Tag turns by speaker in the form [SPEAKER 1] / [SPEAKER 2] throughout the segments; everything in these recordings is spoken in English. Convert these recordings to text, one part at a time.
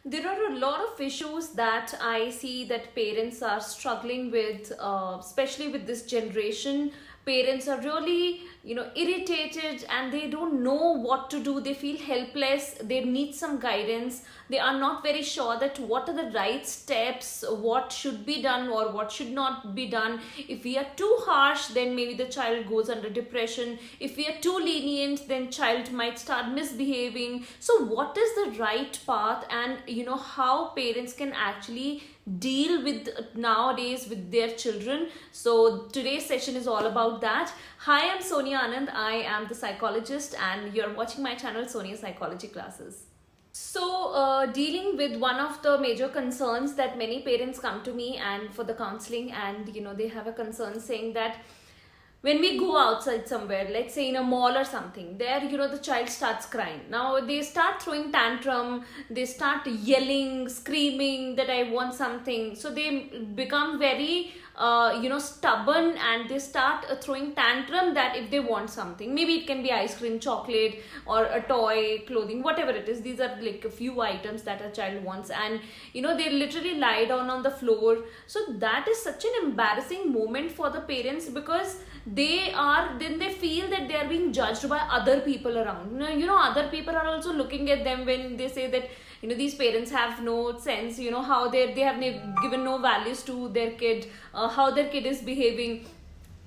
[SPEAKER 1] There are a lot of issues that I see that parents are struggling with, especially with this generation. Parents are really, irritated and they don't know what to do. They feel helpless. They need some guidance. They are not very sure that what are the right steps, what should be done or what should not be done. If we are too harsh, then maybe the child goes under depression. If we are too lenient, then child might start misbehaving. So what is the right path, and how parents can actually deal with nowadays with their children? So today's session is all about that. Hi, I'm Sonia Anand. I am the psychologist and you're watching my channel Sonia Psychology Classes. So, dealing with one of the major concerns that many parents come to me and for the counseling, and they have a concern saying that when we go outside somewhere, let's say in a mall or something, there the child starts crying. Now they start throwing tantrum, they start yelling, screaming that I want something. So they become very stubborn, and they start throwing tantrum that if they want something, maybe it can be ice cream, chocolate, or a toy, clothing, whatever it is. These are like a few items that a child wants, and they literally lie down on the floor. So that is such an embarrassing moment for the parents, because they feel that they are being judged by other people around. Other people are also looking at them when they say that these parents have no sense, how they have given no values to their kid, how their kid is behaving,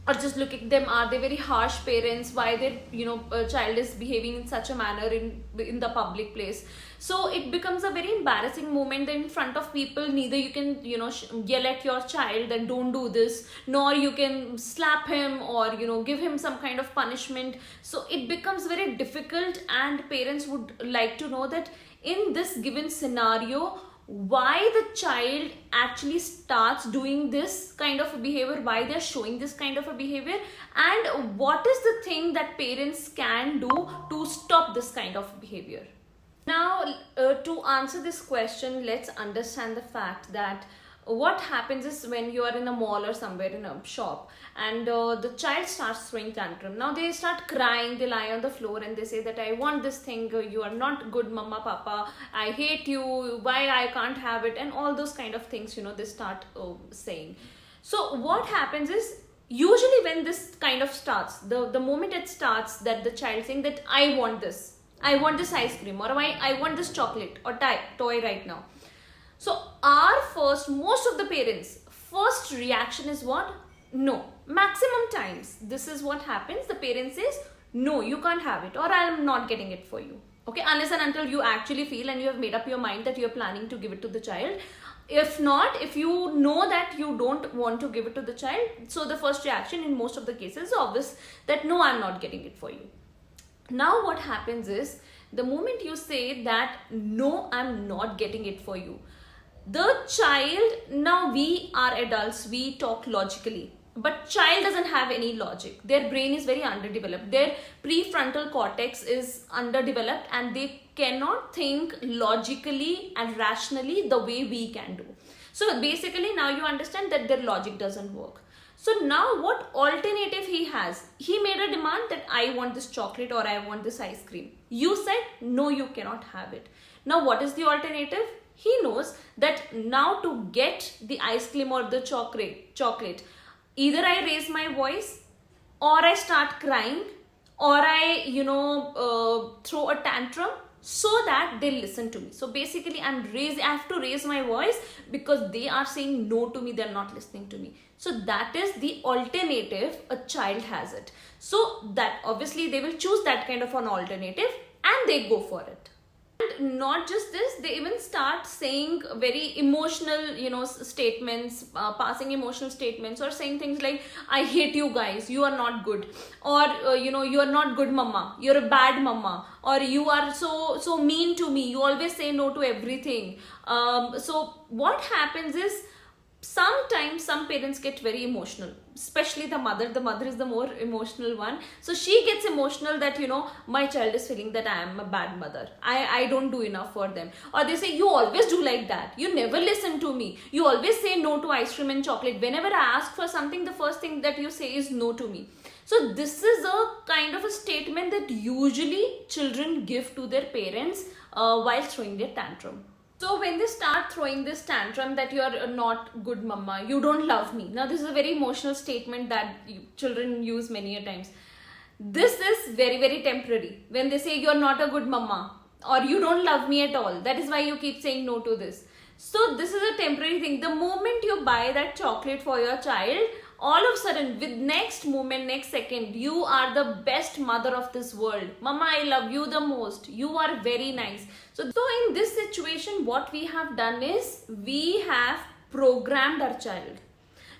[SPEAKER 1] or just look at them, are they very harsh parents, why their child is behaving in such a manner in the public place. So it becomes a very embarrassing moment in front of people. Neither you can yell at your child that don't do this, nor you can slap him or give him some kind of punishment. So it becomes very difficult, and parents would like to know that in this given scenario, why the child actually starts doing this kind of a behavior, why they're showing this kind of a behavior, and what is the thing that parents can do to stop this kind of behavior. Now, to answer this question, let's understand the fact that what happens is when you are in a mall or somewhere in a shop, and the child starts throwing tantrum. Now they start crying, they lie on the floor and they say that I want this thing, you are not good mama, papa, I hate you, why I can't have it, and all those kind of things they start saying. So what happens is, usually when this kind of starts, the moment it starts, that the child saying that I want this, I want this ice cream, or I want this chocolate or toy right now. So most of the parents' first reaction is what? No. Maximum times, this is what happens. The parent says, no, you can't have it, or I am not getting it for you. Okay, unless and until you actually feel and you have made up your mind that you are planning to give it to the child. If not, if you know that you don't want to give it to the child, so the first reaction in most of the cases is obvious that no, I'm not getting it for you. Now what happens is, the moment you say that no, I'm not getting it for you, the child, now we are adults, we talk logically, but child doesn't have any logic. Their brain is very underdeveloped, their prefrontal cortex is underdeveloped, and they cannot think logically and rationally the way we can do. So basically now you understand that their logic doesn't work. So now what alternative he has? He made a demand that I want this chocolate or I want this ice cream. You said no, you cannot have it. Now what is the alternative? He knows that now to get the ice cream or the chocolate, either I raise my voice, or I start crying, or I throw a tantrum, so that they listen to me. So basically I have to raise my voice because they are saying no to me, they're not listening to me. So that is the alternative a child has it. So that obviously they will choose that kind of an alternative and they go for it. And not just this, they even start saying very emotional statements, passing emotional statements, or saying things like I hate you guys, you are not good, or you are not good mama, you're a bad mama, or you are so mean to me, you always say no to everything. So what happens is, sometimes some parents get very emotional, especially the mother is the more emotional one. So she gets emotional that my child is feeling that I am a bad mother, I don't do enough for them. Or they say, you always do like that, you never listen to me, you always say no to ice cream and chocolate, whenever I ask for something, the first thing that you say is no to me. So this is a kind of a statement that usually children give to their parents while throwing their tantrum. So when they start throwing this tantrum that you are not good mama, you don't love me. Now this is a very emotional statement that children use many a times. This is very, very temporary. When they say you're not a good mama or you don't love me at all, that is why you keep saying no to this. So this is a temporary thing. The moment you buy that chocolate for your child, all of a sudden, with next moment, next second, you are the best mother of this world. Mama, I love you the most. You are very nice. So in this situation, what we have done is we have programmed our child.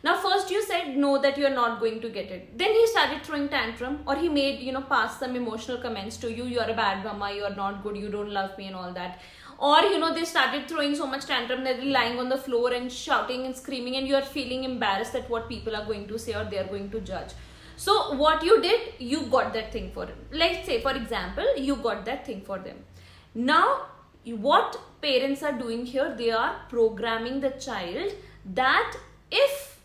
[SPEAKER 1] Now first you said no, that you are not going to get it. Then he started throwing tantrum, or he made, pass some emotional comments to you. You are a bad mama, you are not good, you don't love me and all that. Or, they started throwing so much tantrum that they're lying on the floor and shouting and screaming, and you are feeling embarrassed at what people are going to say or they are going to judge. So what you did, you got that thing for him. Let's say, for example, you got that thing for them. Now, what parents are doing here, they are programming the child that if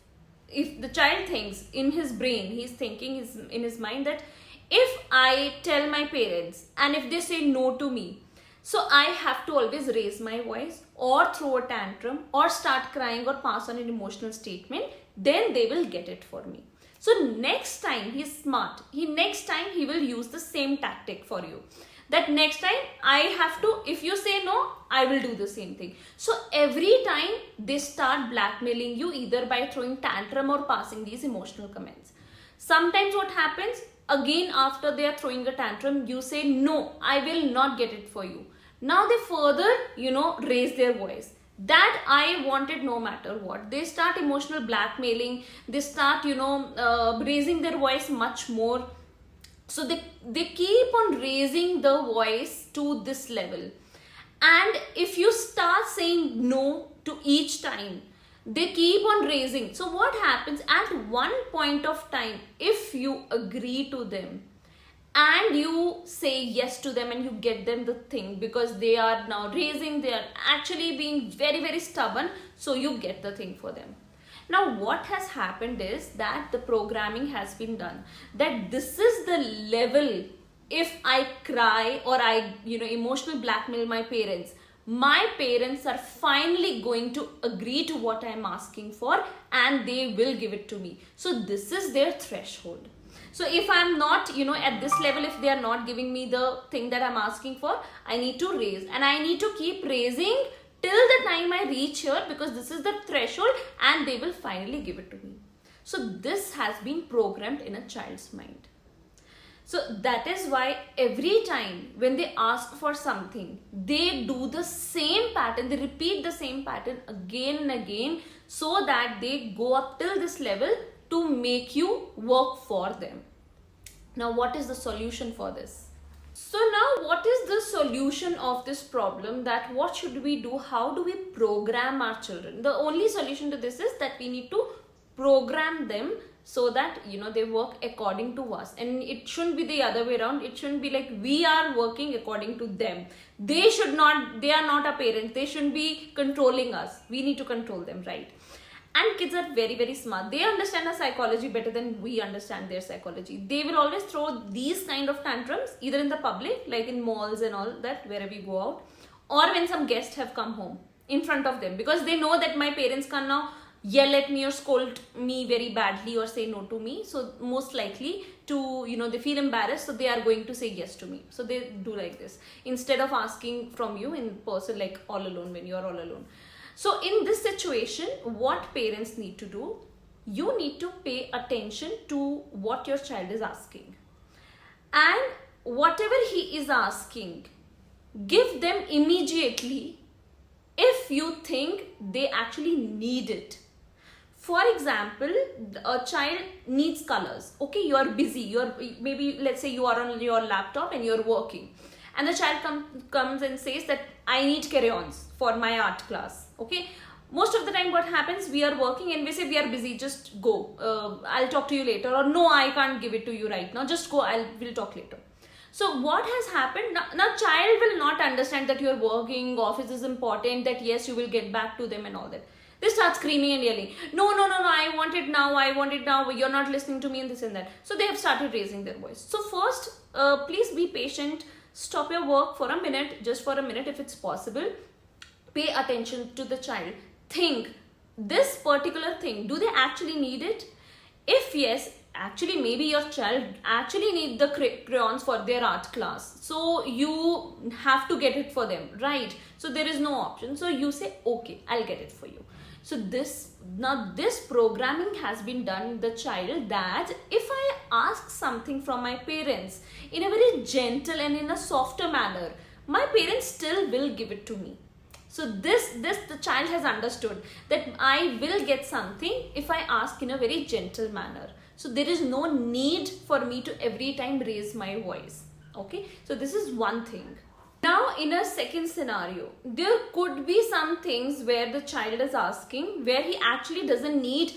[SPEAKER 1] the child thinks in his brain, he's thinking in his mind that if I tell my parents and if they say no to me, so I have to always raise my voice or throw a tantrum or start crying or pass on an emotional statement, then they will get it for me. So next time, he's smart. Next time he will use the same tactic for you. That next time I have to, if you say no, I will do the same thing. So every time they start blackmailing you either by throwing tantrum or passing these emotional comments. Sometimes what happens, again after they are throwing a tantrum, you say no, I will not get it for you. Now they further, raise their voice. That I wanted no matter what. They start emotional blackmailing. They start, raising their voice much more. So they keep on raising the voice to this level. And if you start saying no to each time, they keep on raising. So what happens at one point of time, if you agree to them and you say yes to them and you get them the thing, because they are now raising, they are actually being very, very stubborn, so you get the thing for them. Now what has happened is that the programming has been done, that this is the level. If I cry or I emotional blackmail my parents are finally going to agree to what I'm asking for and they will give it to me. So this is their threshold. So if I'm not, at this level, if they are not giving me the thing that I'm asking for, I need to raise, and I need to keep raising till the time I reach here, because this is the threshold and they will finally give it to me. So this has been programmed in a child's mind. So that is why every time when they ask for something, they do the same pattern, they repeat the same pattern again and again, so that they go up till this level to make you work for them. Now what is the solution for this? So now what is the solution of this problem, that what should we do? How do we program our children? The only solution to this is that we need to program them so that they work according to us, and it shouldn't be the other way around. It shouldn't be like we are working according to them. They are not our parents. They shouldn't be controlling us. We need to control them, right? And kids are very, very smart. They understand our psychology better than we understand their psychology. They will always throw these kind of tantrums either in the public, like in malls and all that, wherever we go out, or when some guests have come home in front of them, because they know that my parents can now yell at me or scold me very badly or say no to me. So most likely to, they feel embarrassed, so they are going to say yes to me. So they do like this instead of asking from you in person, like all alone, when you are all alone. So in this situation, what parents need to do, you need to pay attention to what your child is asking. And whatever he is asking, give them immediately if you think they actually need it. For example, a child needs colors. Okay, you are busy. Maybe let's say you are on your laptop and you're working. And the child comes and says that I need crayons for my art class. Okay, most of the time what happens, we are working and we say we are busy, just go, I'll talk to you later, or no, I can't give it to you right now, just go, we'll talk later. So what has happened, now child will not understand that you're working, office is important, that yes, you will get back to them and all that. They start screaming and yelling, no, I want it now, you're not listening to me, and this and that. So they have started raising their voice. So first, please be patient. Stop your work for a minute, just for a minute if it's possible. Pay attention to the child. Think, this particular thing, do they actually need it? If yes, actually maybe your child actually need the crayons for their art class, so you have to get it for them, right? So there is no option, so you say, okay, I'll get it for you. So this programming has been done in the child, that if I ask something from my parents in a very gentle and in a softer manner, my parents still will give it to me. So the child has understood that I will get something if I ask in a very gentle manner. So there is no need for me to every time raise my voice. Okay, so this is one thing. Now in a second scenario, there could be some things where the child is asking where he actually doesn't need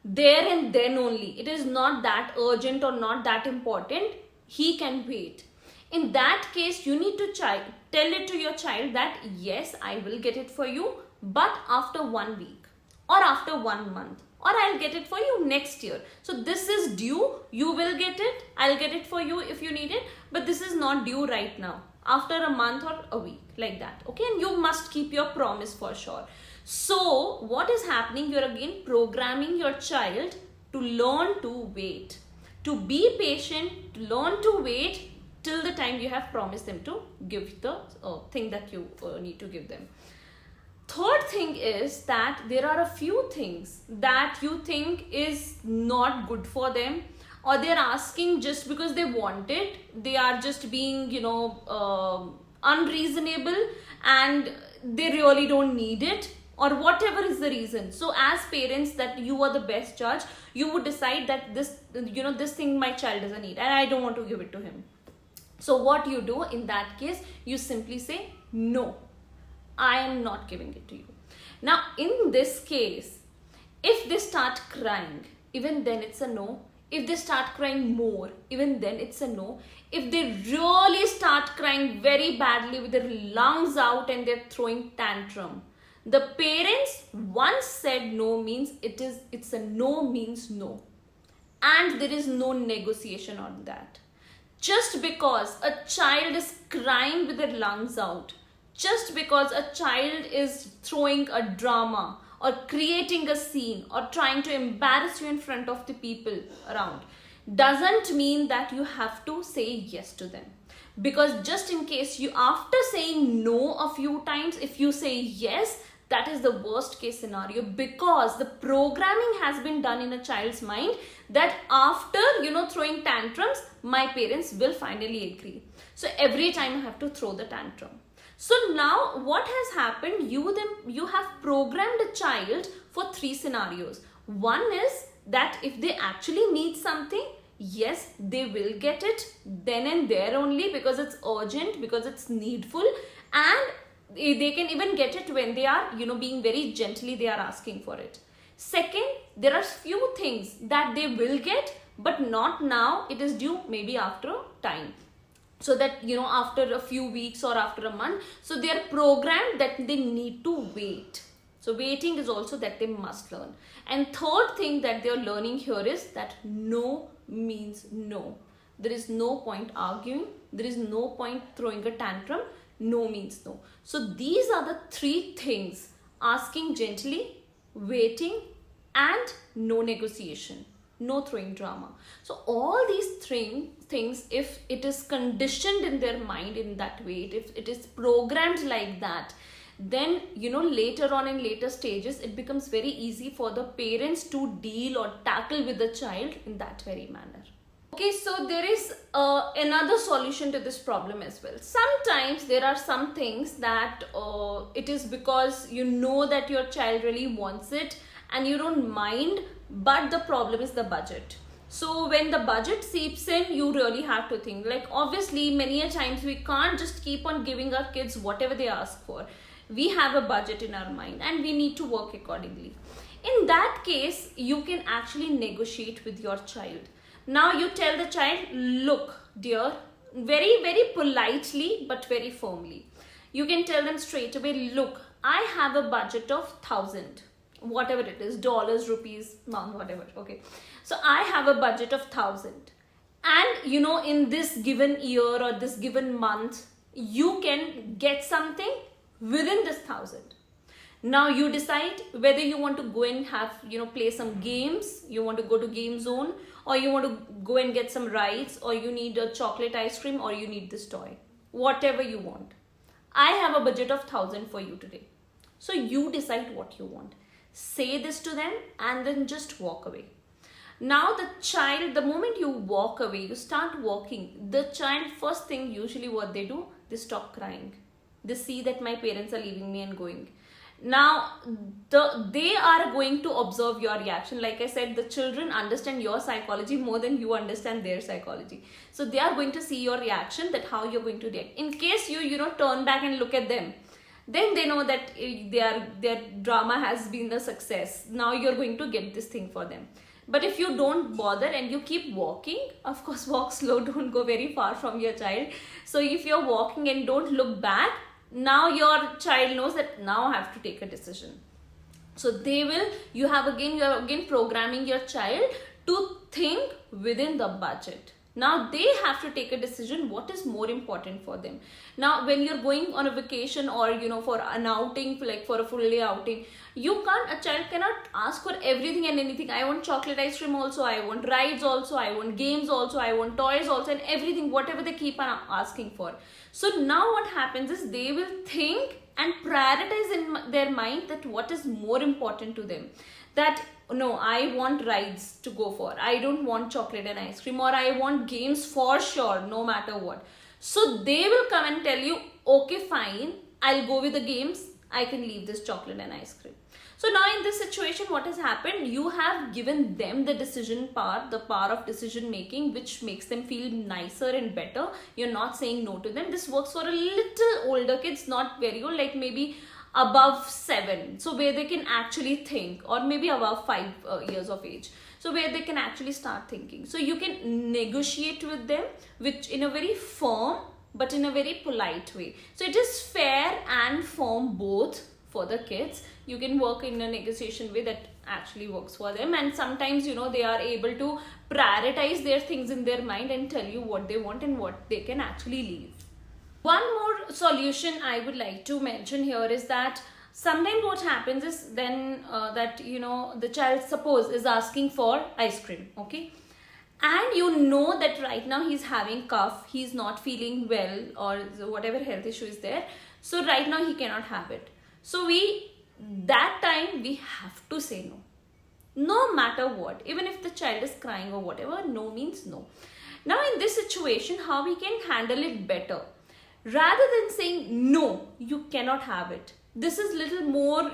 [SPEAKER 1] there and then only. It is not that urgent or not that important. He can wait. In that case, you need to tell it to your child that yes, I will get it for you, but after 1 week or after 1 month, or I'll get it for you next year. So this is due, you will get it, I'll get it for you if you need it, but this is not due right now, after a month or a week, like that. Okay, and you must keep your promise for sure. So what is happening? You're again programming your child to learn to wait, to be patient, to learn to wait till the time you have promised them to give the thing that you need to give them. Third thing is that there are a few things that you think is not good for them, or they're asking just because they want it. They are just being, unreasonable, and they really don't need it, or whatever is the reason. So as parents, that you are the best judge, you would decide that this thing my child doesn't need and I don't want to give it to him. So what you do in that case, you simply say, no, I am not giving it to you. Now in this case, if they start crying, even then it's a no. If they start crying more, even then it's a no. If they really start crying very badly with their lungs out and they're throwing tantrum, the parents once said no means it's a no means no. And there is no negotiation on that. Just because a child is crying with their lungs out, just because a child is throwing a drama or creating a scene or trying to embarrass you in front of the people around, doesn't mean that you have to say yes to them. Because just in case you, after saying no a few times, if you say yes, that is the worst case scenario, because the programming has been done in a child's mind that after, throwing tantrums, my parents will finally agree. So every time I have to throw the tantrum. So now what has happened, you have programmed a child for 3 scenarios. One is that if they actually need something, yes, they will get it then and there only, because it's urgent, because it's needful, and they can even get it when they are, being very gently, they are asking for it. Second, there are few things that they will get, but not now. It is due maybe after time. So that, after a few weeks or after a month. So they are programmed that they need to wait. So waiting is also that they must learn. And third thing that they are learning here is that no means no. There is no point arguing. There is no point throwing a tantrum. No means no. So these are the 3 things: asking gently, waiting, and no negotiation, no throwing drama. So all these things, if it is conditioned in their mind in that way, if it is programmed like that, then later on in later stages, it becomes very easy for the parents to deal or tackle with the child in that very manner. Okay, so there is another solution to this problem as well. Sometimes there are some things that it is because you know that your child really wants it and you don't mind, but the problem is the budget. So when the budget seeps in, you really have to think. Like, obviously, many a times we can't just keep on giving our kids whatever they ask for. We have a budget in our mind and we need to work accordingly. In that case, you can actually negotiate with your child. Now you tell the child, look, dear, very, very politely, but very firmly. You can tell them straight away, look, I have a budget of 1,000, whatever it is, dollars, rupees, whatever. Okay. So I have a budget of 1,000. And in this given year or this given month, you can get something within this 1,000. Now you decide whether you want to go and have, play some games, you want to go to game zone, or you want to go and get some rides, or you need a chocolate ice cream, or you need this toy. Whatever you want. I have a budget of 1,000 for you today. So you decide what you want. Say this to them and then just walk away. Now the child, the moment you walk away, you start walking, the child, first thing usually what they do, they stop crying. They see that my parents are leaving me and going. Now they are going to observe your reaction. Like I said, the children understand your psychology more than you understand their psychology. So they are going to see your reaction, that how you're going to react. In case you turn back and look at them, then they know that their drama has been a success. Now you're going to get this thing for them. But if you don't bother and you keep walking, of course walk slow, don't go very far from your child. So if you're walking and don't look back, now your child knows that now I have to take a decision. So you're again programming your child to think within the budget. Now they have to take a decision what is more important for them. Now when you're going on a vacation or for an outing, like for a full day outing, a child cannot ask for everything and anything. I want chocolate ice cream also, I want rides also, I want games also, I want toys also, and everything, whatever they keep on asking for. So now what happens is they will think and prioritize in their mind that what is more important to them. That no, I want rides to go for, I don't want chocolate and ice cream, or I want games for sure, no matter what. So they will come and tell you, okay fine, I'll go with the games, I can leave this chocolate and ice cream. So now in this situation, what has happened, you have given them the decision part, the power of decision making, which makes them feel nicer and better. You're not saying no to them. This works for a little older kids, not very old, like maybe above 7, so where they can actually think, or maybe above 5 years of age, so where they can actually start thinking. So you can negotiate with them, which in a very firm but in a very polite way. So it is fair and firm both for the kids. You can work in a negotiation way that actually works for them, and sometimes they are able to prioritize their things in their mind and tell you what they want and what they can actually leave. One more solution I would like to mention here is that sometimes what happens is then that the child, suppose, is asking for ice cream, okay, and that right now he's having cough, he's not feeling well, or whatever health issue is there, so right now he cannot have it. So that time we have to say no matter what, even if the child is crying or whatever. No means no. Now in this situation, how we can handle it better, rather than saying no, you cannot have it, this is little more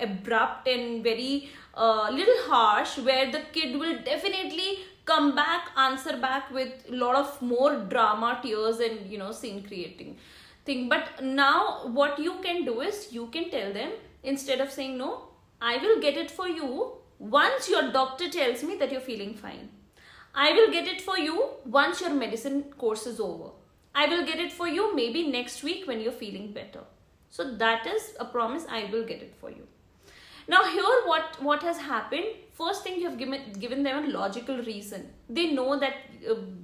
[SPEAKER 1] abrupt and very little harsh, where the kid will definitely come back, answer back with a lot of more drama, tears, and scene creating thing. But now what you can do is, you can tell them, instead of saying no, I will get it for you once your doctor tells me that you're feeling fine. I will get it for you once your medicine course is over. I will get it for you maybe next week when you're feeling better. So that is a promise, I will get it for you. Now here what has happened, first thing, you have given them a logical reason. They know that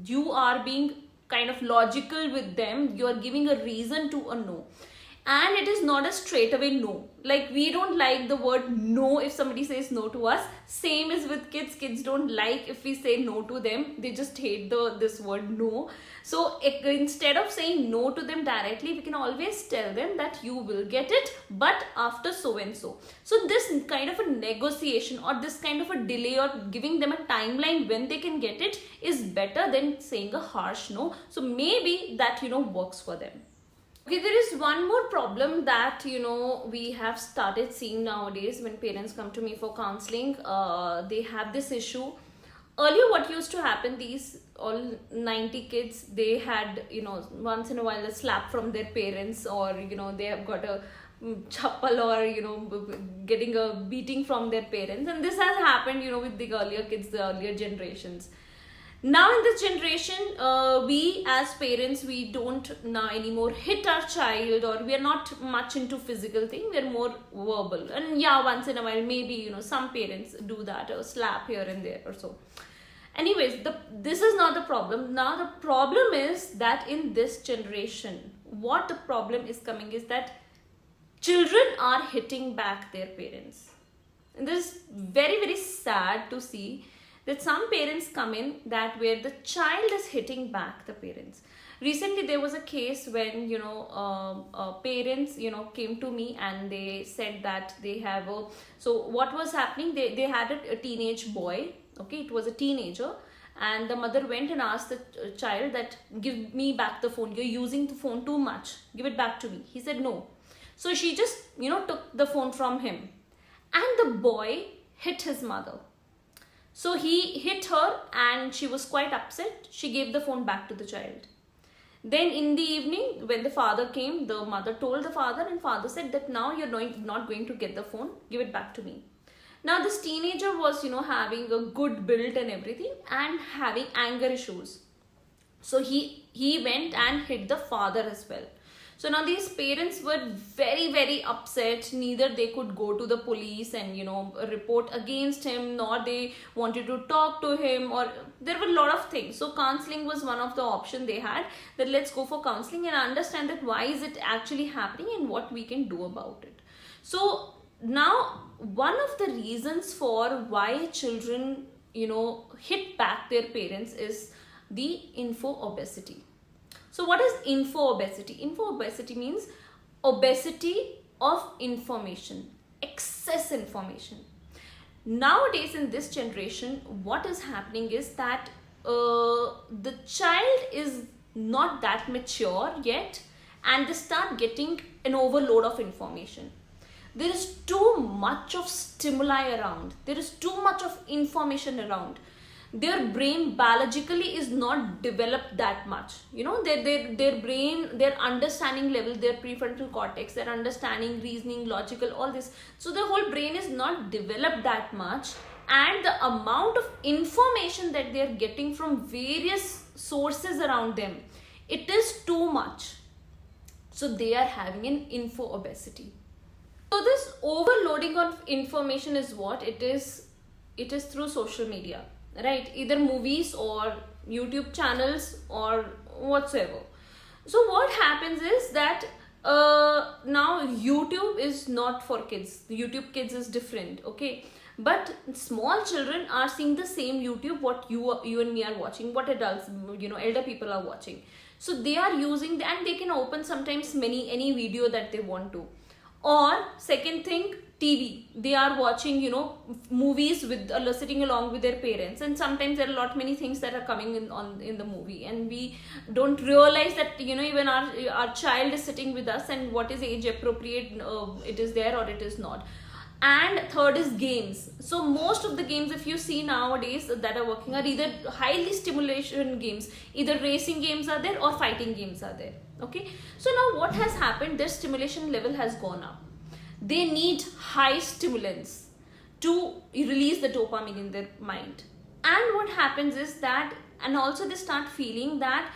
[SPEAKER 1] you are being kind of logical with them, you are giving a reason to a no. And it is not a straight away no. Like, we don't like the word no if somebody says no to us. Same is with kids. Kids don't like if we say no to them. They just hate this word no. So instead of saying no to them directly, we can always tell them that you will get it, but after so and so. So this kind of a negotiation, or this kind of a delay, or giving them a timeline when they can get it, is better than saying a harsh no. So maybe that works for them. Okay, there is one more problem that we have started seeing nowadays when parents come to me for counseling. They have this issue. Earlier, what used to happen, these all 90 kids, they had once in a while a slap from their parents, or they have got a chappal, or getting a beating from their parents. And this has happened with the earlier kids, the earlier generations. Now in this generation, we as parents, we don't now anymore hit our child, or we are not much into physical thing, we are more verbal. And yeah, once in a while, maybe some parents do that, or slap here and there or so. Anyways, this is not the problem. Now the problem is that in this generation, what the problem is coming is that children are hitting back their parents. And this is very, very sad to see that some parents come in that where the child is hitting back the parents. Recently, there was a case when, parents, came to me and they said that they have a, so what was happening, they had a teenage boy, okay, it was a teenager, and the mother went and asked the child that, give me back the phone, you're using the phone too much, give it back to me. He said no. So she just, took the phone from him, and the boy hit his mother. So he hit her and she was quite upset. She gave the phone back to the child. Then in the evening, when the father came, the mother told the father, and father said that now you're not going to get the phone, give it back to me. Now this teenager was, having a good build and everything and having anger issues. So he went and hit the father as well. So now these parents were very, very upset. Neither they could go to the police and, report against him, nor they wanted to talk to him, or there were a lot of things. So counseling was one of the options they had, that let's go for counseling and understand that why is it actually happening and what we can do about it. So now one of the reasons for why children, hit back their parents is the info obesity. So what is info obesity? Info obesity means obesity of information, excess information. Nowadays in this generation, what is happening is that the child is not that mature yet, and they start getting an overload of information. There is too much of stimuli around. There is too much of information around. Their brain biologically is not developed that much. Their brain, their understanding level, their prefrontal cortex, their understanding, reasoning, logical, all this. So the whole brain is not developed that much, and the amount of information that they are getting from various sources around them, it is too much. So they are having an info obesity. So this overloading of information is what it is. It is through social media. Right, either movies or YouTube channels or whatsoever. So what happens is that now YouTube is not for kids. YouTube Kids is different, okay? But small children are seeing the same YouTube what you and me are watching, what adults, elder people are watching. So they are using and they can open sometimes any video that they want to. Or second thing, TV. They are watching, movies with sitting along with their parents, and sometimes there are many things that are coming in the movie, and we don't realize that even our child is sitting with us, and what is age appropriate it is there or it is not. And third is games. So most of the games, if you see nowadays that are working, are either highly stimulation games, either racing games are there or fighting games are there. Okay, so now what has happened, their stimulation level has gone up. They need high stimulants to release the dopamine in their mind. And what happens is that, and also they start feeling that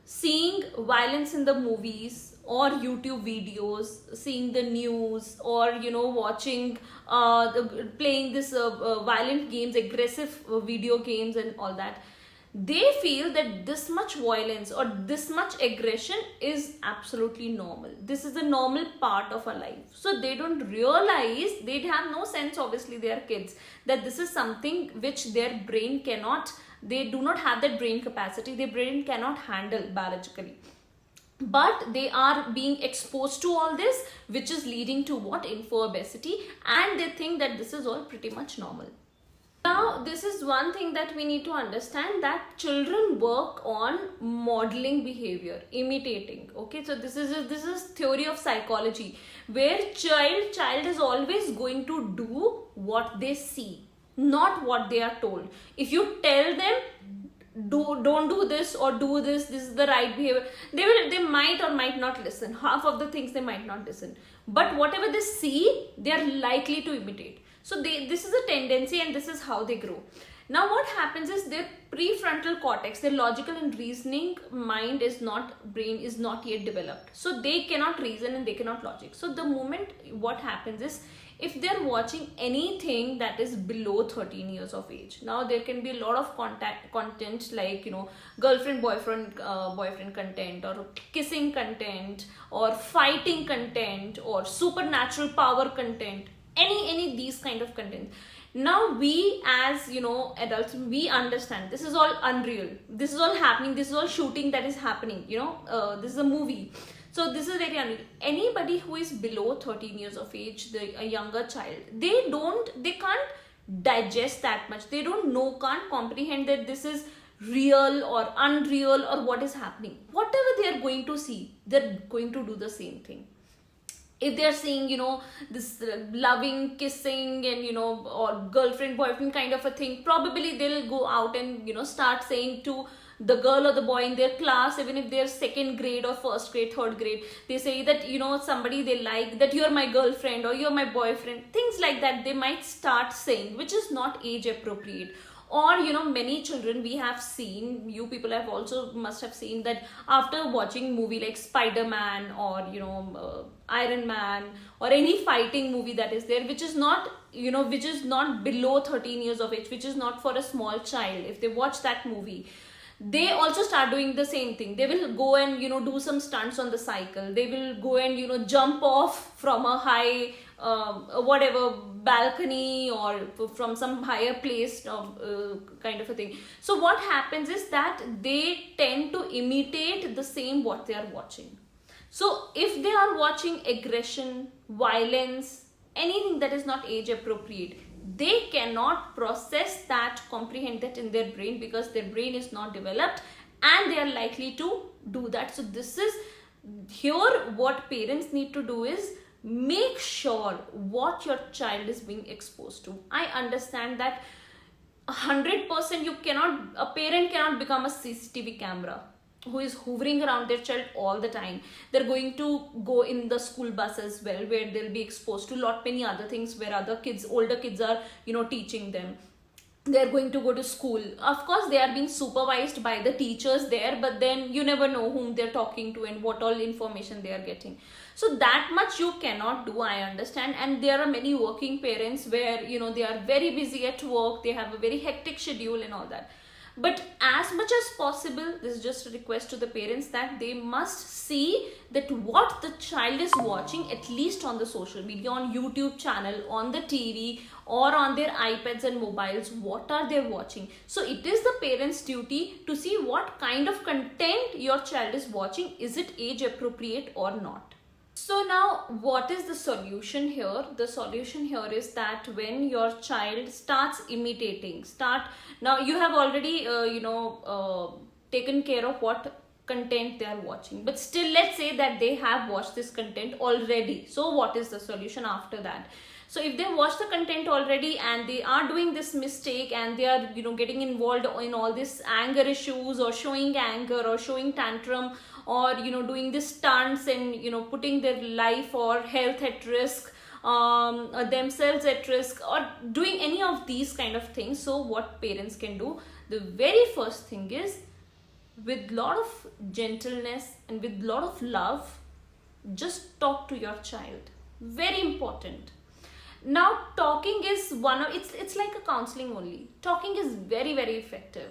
[SPEAKER 1] seeing violence in the movies or YouTube videos, seeing the news, or watching playing this violent games, aggressive video games and all that, they feel that this much violence or this much aggression is absolutely normal. This is a normal part of our life. So they don't realize, they have no sense, obviously they are kids, that this is something which their brain cannot, they do not have that brain capacity, their brain cannot handle biologically. But they are being exposed to all this, which is leading to what? Info obesity, and they think that this is all pretty much normal. Now, this is one thing that we need to understand, that children work on modeling behavior, imitating. Okay, so this is theory of psychology, where child is always going to do what they see, not what they are told. If you tell them don't do this or do this is the right behavior, they might or might not listen. Half of the things they might not listen, but whatever they see, they are likely to imitate. So this is a tendency, and this is how they grow. Now what happens is their prefrontal cortex, their logical and reasoning mind is not, brain is not yet developed. So they cannot reason and they cannot logic. So the moment what happens is, if they're watching anything that is below 13 years of age, now there can be a lot of content like, you know, girlfriend boyfriend content, or kissing content, or fighting content, or supernatural power content, any these kind of content. Now we as, you know, adults, we understand this is all unreal, this is all happening, this is all shooting that is happening, you know, this is a movie. So this is very unreal. Anybody who is below 13 years of age, a younger child, they can't digest that much. They don't know, can't comprehend that this is real or unreal or what is happening. Whatever they are going to see, they're going to do the same thing. If they're seeing, you know, this loving, kissing, and, you know, or girlfriend boyfriend kind of a thing, probably they'll go out and, you know, start saying to the girl or the boy in their class, even if they're second grade or first grade, third grade, they say that, you know, somebody they like, that you're my girlfriend or you're my boyfriend, things like that they might start saying, which is not age appropriate. Or, you know, many children we have seen, you people have also must have seen that after watching movie like Spider-Man, or, you know, Iron Man, or any fighting movie that is there, which is not, you know, which is not below 13 years of age, which is not for a small child, if they watch that movie, they also start doing the same thing. They will go and, you know, do some stunts on the cycle. They will go and, you know, jump off from a high whatever balcony, or from some higher place, kind of a thing. So what happens is that they tend to imitate the same what they are watching. So if they are watching aggression, violence, anything that is not age appropriate, they cannot process that, comprehend that in their brain, because their brain is not developed, and they are likely to do that. So this is here what parents need to do is make sure what your child is being exposed to. I understand that 100% a parent cannot become a CCTV camera who is hovering around their child all the time. They're going to go in the school bus as well, where they'll be exposed to lot many other things where older kids are, you know, teaching them. They're going to go to school. Of course, they are being supervised by the teachers there, but then you never know whom they're talking to and what all information they are getting. So that much you cannot do, I understand. And there are many working parents where, you know, they are very busy at work, they have a very hectic schedule and all that. But as much as possible, this is just a request to the parents that they must see that what the child is watching, at least on the social media, on YouTube channel, on the TV, or on their iPads and mobiles, what are they watching. So it is the parents' duty to see what kind of content your child is watching. Is it age appropriate or not? So now what is the solution here? The solution here is that when your child starts imitating, now you have already taken care of what content they are watching, but still let's say that they have watched this content already. So what is the solution after that? So if they watch the content already and they are doing this mistake and they are, you know, getting involved in all this anger issues, or showing anger, or showing tantrum, or, you know, doing this stunts and, you know, putting their life or health at risk, themselves at risk, or doing any of these kind of things. So what parents can do, the very first thing is, with lot of gentleness and with lot of love, just talk to your child. Very important. Now talking is it's like a counseling only. Talking is very, very effective.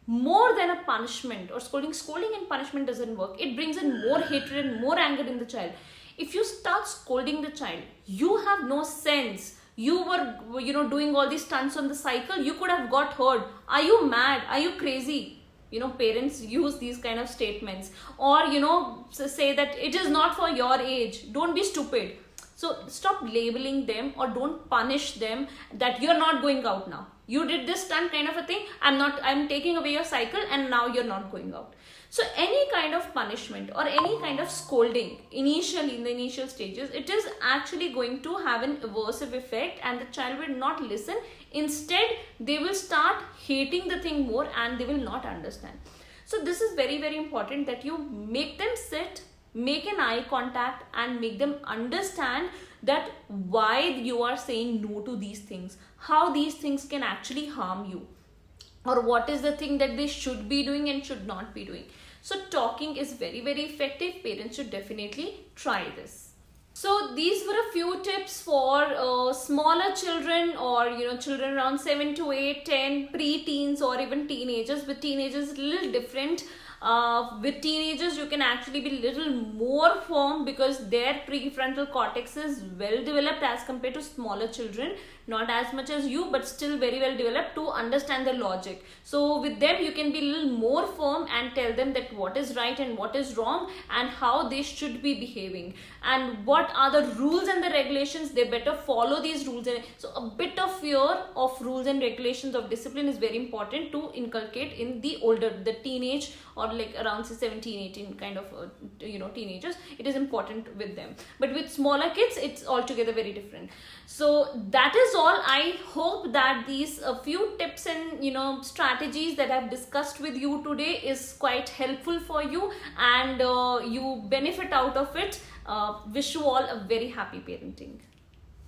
[SPEAKER 1] More than a punishment or scolding. Scolding and punishment doesn't work. It brings in more hatred and more anger in the child. If you start scolding the child, you have no sense. You were, you know, doing all these stunts on the cycle. You could have got hurt. Are you mad? Are you crazy? You know, parents use these kind of statements. Or, you know, say that it is not for your age. Don't be stupid. So stop labeling them, or don't punish them that you're not going out now. You did this stunt kind of a thing. I'm taking away your cycle and now you're not going out. So any kind of punishment or any kind of scolding initially, in the initial stages, it is actually going to have an aversive effect, and the child will not listen. Instead, they will start hating the thing more and they will not understand. So this is very, very important that you make them sit, make an eye contact, and make them understand that why you are saying no to these things, how these things can actually harm you. or what is the thing that they should be doing and should not be doing. So talking is very, very effective. Parents should definitely try this. So these were a few tips for smaller children, or children around 7 to 8, 10, pre-teens, or even teenagers. With teenagers it's a little different. With teenagers you can actually be little more firm because their prefrontal cortex is well developed as compared to smaller children. Not as much as you, but still very well developed to understand the logic. So with them you can be a little more firm and tell them that what is right and what is wrong, and how they should be behaving, and what are the rules and the regulations. They better follow these rules. And so a bit of fear of rules and regulations of discipline is very important to inculcate in the teenage, or like around say 17, 18 kind of teenagers. It is important with them, but with smaller kids it's altogether very different. So that is all. I hope that these few tips and strategies that I've discussed with you today is quite helpful for you, and you benefit out of it. Wish you all a very happy parenting.